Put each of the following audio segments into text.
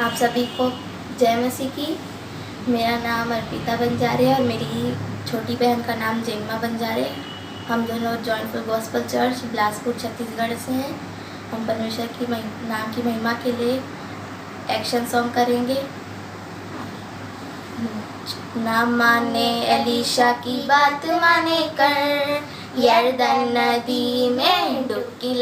आप सभी को जय मसीह की। मेरा नाम अर्पिता बंजारे है और मेरी छोटी बहन का नाम जेम्मा बंजारे है। हम दोनों जॉइंटफुल गॉस्पेल चर्च बिलासपुर छत्तीसगढ़ से हैं। हम परमेश्वर की नाम की महिमा के लिए एक्शन सॉन्ग करेंगे। ना माने एलीशा की बात माने कर, यरदन नदी में डुबकी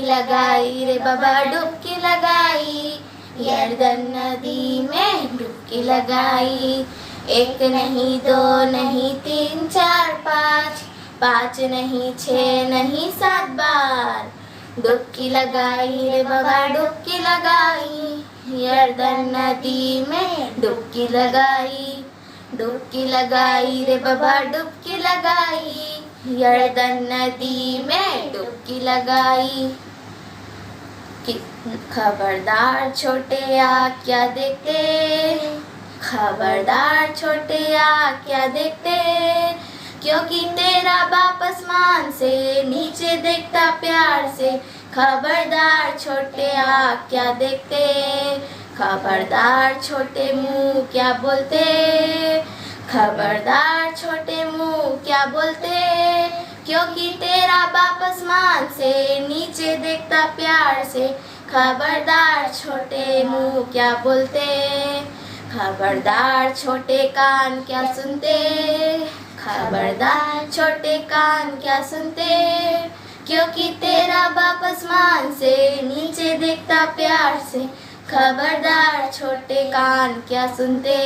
लगाई रे बाबा डुबकी लगाई, यरदन नदी में डुबकी लगाई। एक नहीं दो नहीं तीन चार पाँच, पाँच नहीं छः नहीं 7 बार डुबकी लगाई रे बाबा डुबकी लगाई, यरदन नदी में डुबकी लगाई रे बाबा डुबकी लगाई, यरदन नदी में डुबकी लगाई। खबरदार छोटे आ क्या देखते, खबरदार छोटे आ क्या देखते, क्योंकि तेरा बाप आसमान से नीचे देखता प्यार से। खबरदार छोटे आ क्या देखते, खबरदार छोटे मुंह क्या बोलते, खबरदार छोटे मुंह क्या बोलते, क्योंकि तेरा बाप आसमान से नीचे देखता प्यार से। खबरदार छोटे मुंह क्या बोलते, खबरदार छोटे कान क्या सुनते, खबरदार छोटे कान क्या सुनते, क्योंकि तेरा बाप आसमान से नीचे देखता प्यार से। खबरदार छोटे कान क्या सुनते,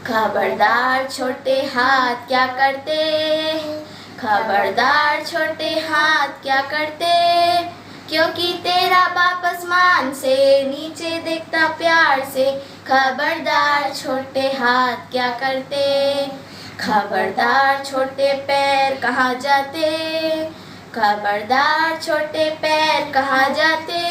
खबरदार छोटे हाथ क्या करते, खबरदार छोटे हाथ क्या करते, क्योंकि तेरा बाप आसमान से नीचे देखता प्यार से। खबरदार छोटे हाथ क्या करते, खबरदार छोटे पैर कहाँ जाते, खबरदार छोटे पैर कहाँ जाते,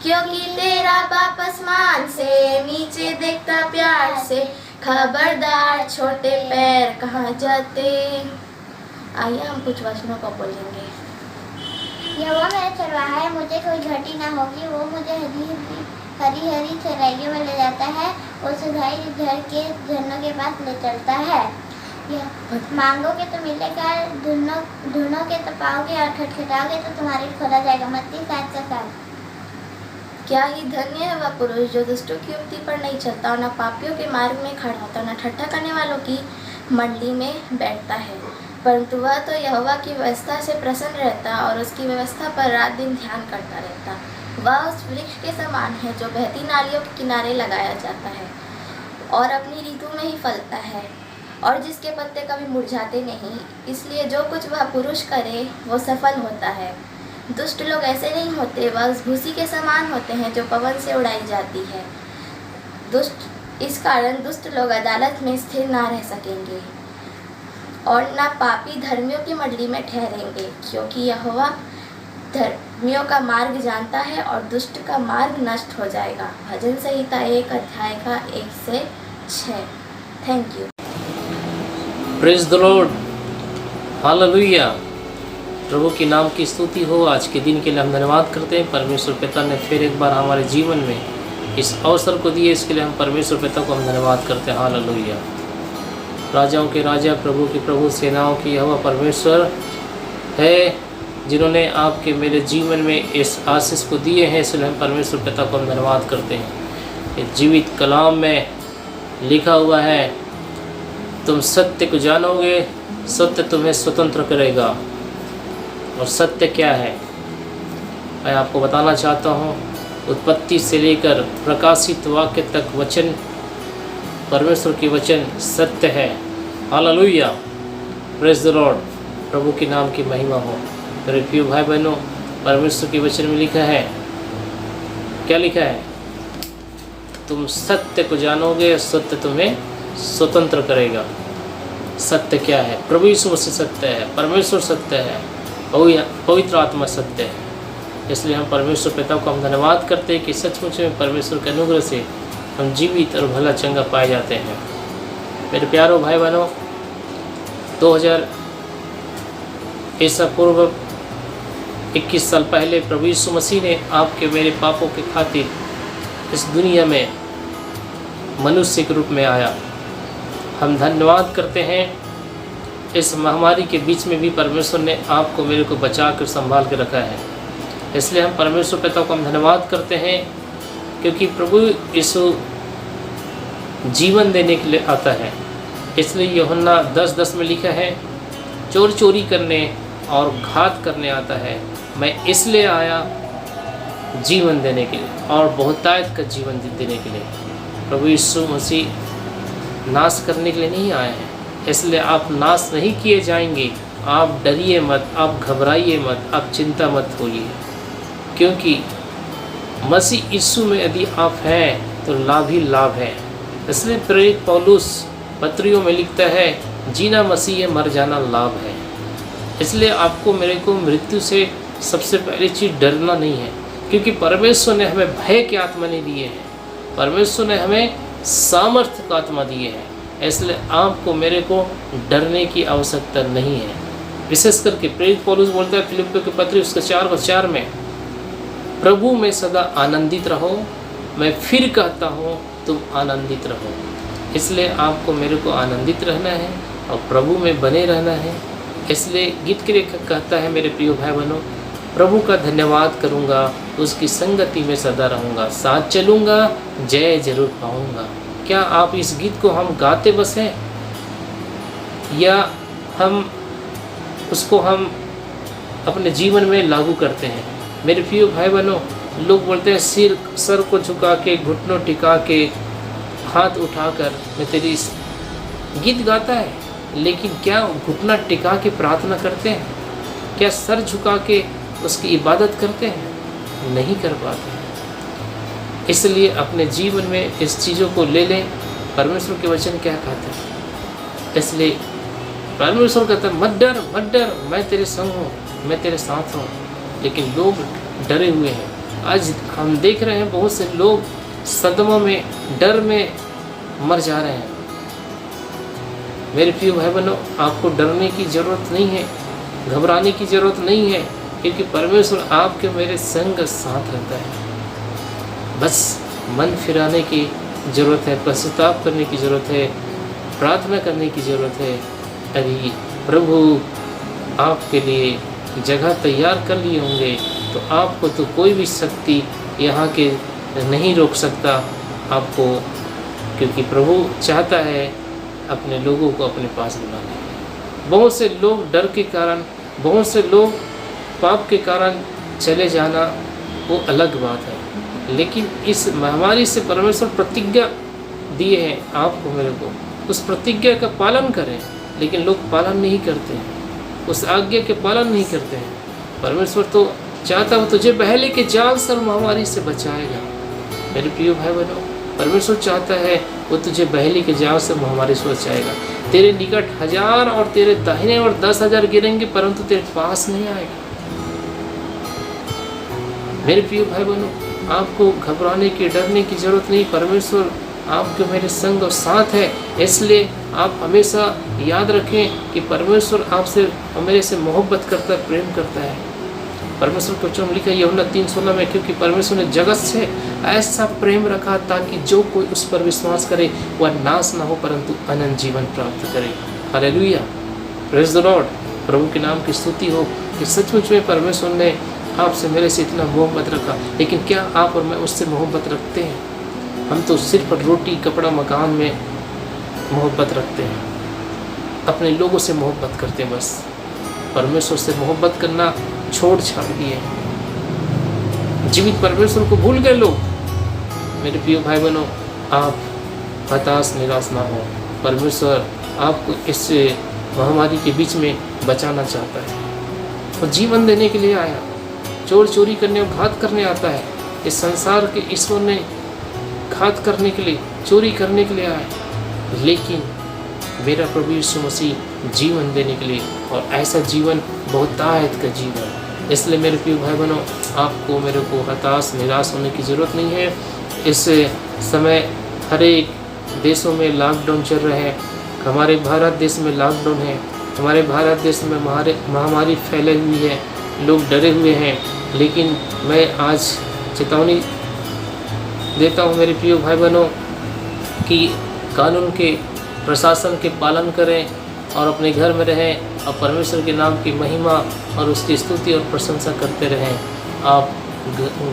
क्योंकि तेरा बाप आसमान से नीचे देखता प्यार से। खबरदार छोटे पैर कहाँ जाते। आइए हम कुछ वचनों को बोलेंगे। यहोवा मेरा चरवाहा है, मुझे कोई घटी ना होगी। वो मुझे हरी हरी चराइयों में ले जाता है, वो सुधाई घर के झरनों के पास ले चलता है। मांगोगे तो मिलेगा, ढूंढोगे तो पाओगे, और खटखटाओगे तो तुम्हारे खोला जाएगा। मत्ती 7:7। क्या ही धन्य है वह पुरुष जो दुष्टों की युक्ति पर नहीं चलता और न पापियों के मार्ग में खड़ा होता, न ठट्ठा करने वालों की मंडली में बैठता है, परंतु वह तो यहोवा की व्यवस्था से प्रसन्न रहता और उसकी व्यवस्था पर रात दिन ध्यान करता रहता। वह उस वृक्ष के समान है जो बहती नालियों के किनारे लगाया जाता है और अपनी ऋतु में ही फलता है, और जिसके पत्ते कभी मुरझाते नहीं। इसलिए जो कुछ वह पुरुष करे वो सफल होता है। दुष्ट लोग ऐसे नहीं होते, वह उस भूसी के समान होते हैं जो पवन से उड़ाई जाती है। इस कारण दुष्ट लोग अदालत में स्थिर ना रह सकेंगे और ना पापी धर्मियों की मंडली में ठहरेंगे, क्योंकि यहोवा धर्मियों का मार्ग जानता है और दुष्ट का मार्ग नष्ट हो जाएगा। भजन संहिता 1 अध्याय का 1 से 6। Thank you. Praise the Lord, hallelujah. प्रभु की नाम की स्तुति हो। आज के दिन के लिए हम धन्यवाद करते हैं। परमेश्वर पिता ने फिर एक बार हमारे जीवन में इस अवसर को दिए, इसके लिए हम परमेश्वर पिता को हम धन्यवाद करते हैं। हालेलुया। राजाओं के राजा, प्रभु के प्रभु, सेनाओं की यहोवा परमेश्वर है, जिन्होंने आपके मेरे जीवन में इस आशीष को दिए हैं, इसलिए हम परमेश्वर पिता को हम धन्यवाद करते हैं। इस जीवित कलाम में लिखा हुआ है, तुम सत्य को जानोगे, सत्य तुम्हें स्वतंत्र करेगा। और सत्य क्या है मैं आपको बताना चाहता हूँ। उत्पत्ति से लेकर प्रकाशित वाक्य तक वचन, परमेश्वर की वचन सत्य है। Hallelujah, praise the Lord. प्रभु के नाम की महिमा हो। मेरे प्रिय भाई बहनों, परमेश्वर की वचन में लिखा है, क्या लिखा है? तुम सत्य को जानोगे, सत्य तुम्हें स्वतंत्र करेगा। सत्य क्या है? प्रभु यीशु मसीह सत्य है, परमेश्वर सत्य है, पवित्र आत्मा सत्य है। इसलिए हम परमेश्वर पिता को हम धन्यवाद करते हैं कि सचमुच में परमेश्वर के अनुग्रह से हम जीवित और भला चंगा पाए जाते हैं। मेरे प्यारों भाई बहनों, 2000 ईसा पूर्व 21 साल पहले प्रभु यीशु मसीह ने आपके मेरे पापों के खातिर इस दुनिया में मनुष्य के रूप में आया। हम धन्यवाद करते हैं, इस महामारी के बीच में भी परमेश्वर ने आपको मेरे को बचा कर संभाल के रखा है। इसलिए हम परमेश्वर पिता को हम धन्यवाद करते हैं, क्योंकि प्रभु यीशु जीवन देने के लिए आता है। इसलिए यूहन्ना 10:10 में लिखा है, चोरी करने और घात करने आता है, मैं इसलिए आया जीवन देने के लिए और बहुतायत का जीवन देने के लिए। प्रभु यीशु मसीह नाश करने के लिए नहीं आए हैं, इसलिए आप नाश नहीं किए जाएंगे। आप डरिए मत, आप घबराइए मत, आप चिंता मत होइए, क्योंकि मसीह यीशु में यदि आप हैं तो लाभ ही लाभ है। इसलिए प्रेरित पौलुस पत्रियों में लिखता है, जीना मसीह है, मर जाना लाभ है। इसलिए आपको मेरे को मृत्यु से सबसे पहली चीज़ डरना नहीं है, क्योंकि परमेश्वर ने हमें भय की आत्मा नहीं दिए हैं, परमेश्वर ने हमें सामर्थ्य का आत्मा दिए हैं। इसलिए आपको मेरे को डरने की आवश्यकता नहीं है। विशेष करके प्रेरित पौलुस बोलता है फिलिप्पियों की पत्री उसके 4:4 में, प्रभु में सदा आनंदित रहो, मैं फिर कहता हूँ तुम आनंदित रहो। इसलिए आपको मेरे को आनंदित रहना है और प्रभु में बने रहना है। इसलिए गीत के लेखक कहता है, मेरे प्रिय भाई बहनों, प्रभु का धन्यवाद करूँगा, उसकी संगति में सदा रहूँगा, साथ चलूँगा, जय जरूर पाऊँगा। क्या आप इस गीत को हम गाते बस हैं, या उसको हम अपने जीवन में लागू करते हैं? मेरे प्रिय भाई बहनों, लोग बोलते हैं सर को झुका के, घुटनों टिका के, हाथ उठाकर मैं तेरी गीत गाता है, लेकिन क्या घुटना टिका के प्रार्थना करते हैं? क्या सर झुका के उसकी इबादत करते हैं? नहीं कर पाते हैं। इसलिए अपने जीवन में इस चीज़ों को ले लें। परमेश्वर के वचन क्या कहते हैं? इसलिए परमेश्वर कहता है, मत डर, मैं तेरे संग हूँ, मैं तेरे साथ हूँ। लेकिन लोग डरे हुए हैं। आज हम देख रहे हैं बहुत से लोग सदमा में, डर में मर जा रहे हैं। मेरे प्रिय भाई बहनों, आपको डरने की ज़रूरत नहीं है, घबराने की ज़रूरत नहीं है, क्योंकि परमेश्वर आपके मेरे संग साथ रहता है। बस मन फिराने की ज़रूरत है, पश्चाताप करने की ज़रूरत है, प्रार्थना करने की ज़रूरत है। यदि प्रभु आपके लिए जगह तैयार कर लिए होंगे तो आपको तो कोई भी शक्ति यहाँ के नहीं रोक सकता आपको, क्योंकि प्रभु चाहता है अपने लोगों को अपने पास बुलाने। बहुत से लोग डर के कारण, बहुत से लोग पाप के कारण चले जाना वो अलग बात है, लेकिन इस महामारी से परमेश्वर प्रतिज्ञा दिए हैं आपको मेरे को, उस प्रतिज्ञा का पालन करें। लेकिन लोग पालन नहीं करते हैं, उस आज्ञा के पालन नहीं करते हैं। परमेश्वर तो चाहता हो तुझे बहले के जाल से महामारी से बचाएगा। मेरे प्रिय भाई बहनों, परमेश्वर चाहता है वो तुझे बहले के जाल से महामारी से बचाएगा। तेरे निकट 1000 और तेरे दाहिने और 10,000 गिरेंगे, परंतु तेरे पास नहीं आएगा। मेरे प्रिय भाई बहनों, आपको घबराने की, डरने की जरूरत नहीं। परमेश्वर आपके मेरे संग और साथ है। इसलिए आप हमेशा याद रखें कि परमेश्वर आपसे और मेरे से मोहब्बत करता है, प्रेम करता है। परमेश्वर को वचन लिखा है यूहन्ना 3:16 में, क्योंकि परमेश्वर ने जगत से ऐसा प्रेम रखा ताकि जो कोई उस पर विश्वास करे वह नाश ना हो परंतु अनंत जीवन प्राप्त करे। Hallelujah, praise the Lord. प्रभु के नाम की स्तुति हो कि सचमुच में परमेश्वर ने आपसे मेरे से इतना मोहब्बत रखा। लेकिन क्या आप और मैं उससे मोहब्बत रखते हैं? हम तो सिर्फ रोटी, कपड़ा, मकान में मोहब्बत रखते हैं, अपने लोगों से मोहब्बत करते हैं। बस परमेश्वर से मोहब्बत करना छोड़ छाड़ दिए, जीवित परमेश्वर को भूल गए लोग। मेरे प्रिय भाई बहनों, आप हताश निराश ना हो। परमेश्वर आपको इस महामारी के बीच में बचाना चाहता है और जीवन देने के लिए आया। चोरी करने और घात करने आता है। इस संसार के ईश्वर ने घात करने के लिए, चोरी करने के लिए आया, लेकिन मेरा प्रभु यीशु मसीह जीवन देने के लिए, और ऐसा जीवन बहुतायत का जीवन। इसलिए मेरे प्रिय भाई बहनों, आपको मेरे को हताश निराश होने की ज़रूरत नहीं है। इस समय हर एक देशों में लॉकडाउन चल रहे हैं। हमारे भारत देश में लॉकडाउन है। हमारे भारत देश में महामारी फैले हुई है, लोग डरे हुए हैं। लेकिन मैं आज चेतावनी देता हूँ मेरे प्रिय भाई बहनों कि कानून के प्रशासन के पालन करें और अपने घर में रहें और परमेश्वर के नाम की महिमा और उसकी स्तुति और प्रशंसा करते रहें। आप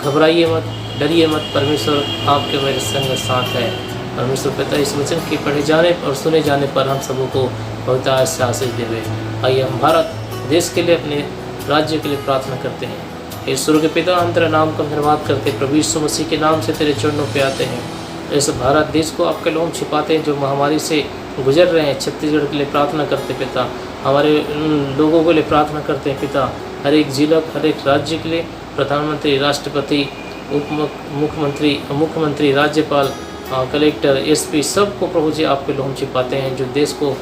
घबराइए मत, डरिए मत, परमेश्वर आपके मेरे संग साथ है। परमेश्वर पिता इस वचन के पढ़े जाने और सुने जाने पर हम सबों को बहुत आशीष देवे। आइए हम भारत देश के लिए, अपने राज्य के लिए प्रार्थना करते हैं। ईश्वर के पिता, हम तेरा नाम का धन्यवाद करते, प्रभु यीशु मसीह के नाम से तेरे चरणों पे आते हैं। इस भारत देश को आपके लोम छिपाते हैं जो महामारी से गुजर रहे हैं। छत्तीसगढ़ के लिए प्रार्थना करते पिता, हमारे लोगों के लिए प्रार्थना करते हैं पिता, हर एक जिला, हर एक राज्य के लिए, प्रधानमंत्री, राष्ट्रपति, मुख्यमंत्री, राज्यपाल, कलेक्टर, एसपी, सबको प्रभु जी आपके लोम छिपाते हैं जो देश को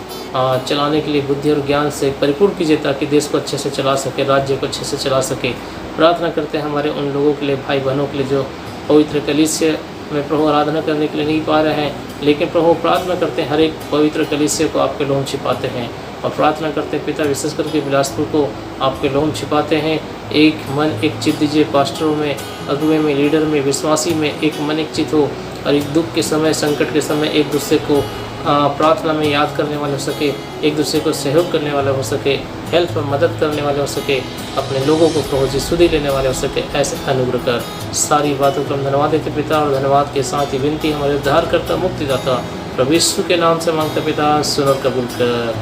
चलाने के लिए बुद्धि और ज्ञान से परिपूर्ण कीजिए ताकि देश को अच्छे से चला सके, राज्य को अच्छे से चला सके। प्रार्थना करते हैं हमारे उन लोगों के लिए, भाई बहनों के लिए जो पवित्र कलीसिया में प्रभु आराधना करने के लिए नहीं पा रहे हैं, लेकिन प्रभु प्रार्थना करते हैं हर एक पवित्र कलीसिया को आपके लोम छिपाते हैं। और प्रार्थना करते हैं पिता, विशेष करके बिलासपुर को आपके लोम छिपाते हैं। एक मन एक चित्त दीजिए, पास्टरों में, अगुवे में, लीडर में, विश्वासी में एक मन एक चित्त हो और एक दुख के समय, संकट के समय एक दूसरे को प्रार्थना में याद करने वाले हो सके, एक दूसरे को सहयोग करने वाले हो सके, हेल्प और मदद करने वाले हो सके, अपने लोगों को प्रभु जी सुधि लेने वाले हो सके। ऐसे अनुग्रह कर। सारी बातों को हम धन्यवाद देते पिता, और धन्यवाद के साथ ही विनती हमारे उद्धारकर्ता, मुक्तिदाता प्रभु यीशु के नाम से मांगते पिता, सुन और कबूल कर।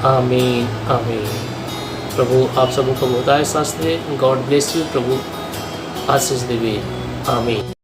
आमीन आमीन। प्रभु आप सबों को बहुत आशीष दे। God bless you. प्रभु आशीष देवे। आमीन।